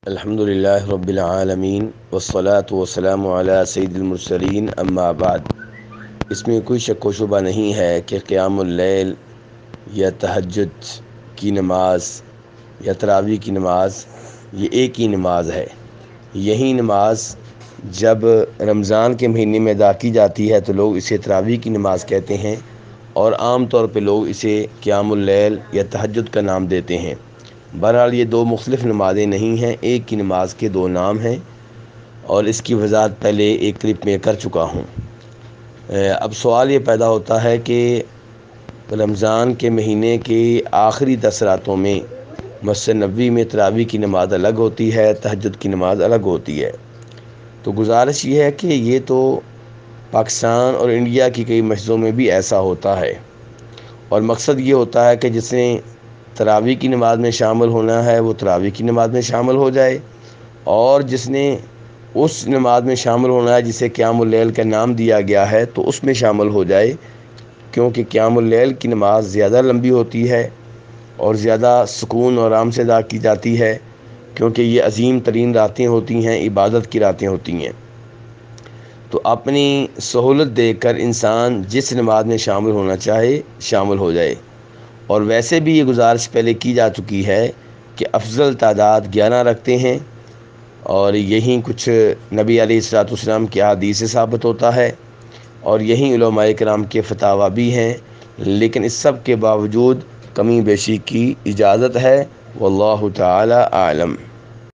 الحمدللہ رب العالمین والصلاة والسلام علی سید المرسلین اما بعد۔ اس میں کوئی شک و شبہ نہیں ہے کہ قیام اللیل یا تہجد کی نماز یا تراویح کی نماز یہ ایک ہی نماز ہے۔ یہی نماز جب رمضان کے مہینے میں ادا کی جاتی ہے تو لوگ اسے تراویح کی نماز کہتے ہیں، اور عام طور پہ لوگ اسے قیام اللیل یا تہجد کا نام دیتے ہیں۔ بہرحال یہ دو مختلف نمازیں نہیں ہیں، ایک کی نماز کے دو نام ہیں، اور اس کی وضاحت پہلے ایک کلپ میں کر چکا ہوں۔ اب سوال یہ پیدا ہوتا ہے کہ رمضان کے مہینے کے آخری 10 راتوں میں مسجد نبوی میں تراویح کی نماز الگ ہوتی ہے، تہجد کی نماز الگ ہوتی ہے۔ تو گزارش یہ ہے کہ یہ تو پاکستان اور انڈیا کی کئی مسجدوں میں بھی ایسا ہوتا ہے، اور مقصد یہ ہوتا ہے کہ جس نے تراویح کی نماز میں شامل ہونا ہے وہ تراویح کی نماز میں شامل ہو جائے، اور جس نے اس نماز میں شامل ہونا ہے جسے قیام اللیل کا نام دیا گیا ہے تو اس میں شامل ہو جائے، کیونکہ قیام اللیل کی نماز زیادہ لمبی ہوتی ہے اور زیادہ سکون اور آرام سے ادا کی جاتی ہے، کیونکہ یہ عظیم ترین راتیں ہوتی ہیں، عبادت کی راتیں ہوتی ہیں۔ تو اپنی سہولت دیکھ کر انسان جس نماز میں شامل ہونا چاہے شامل ہو جائے۔ اور ویسے بھی یہ گزارش پہلے کی جا چکی ہے کہ افضل تعداد 11 رکھتے ہیں، اور یہی کچھ نبی علیہ الصلوۃ والسلام کی احادیث سے ثابت ہوتا ہے، اور یہی علماء کرام کے فتاوی بھی ہیں، لیکن اس سب کے باوجود کمی بیشی کی اجازت ہے، واللہ تعالی اعلم۔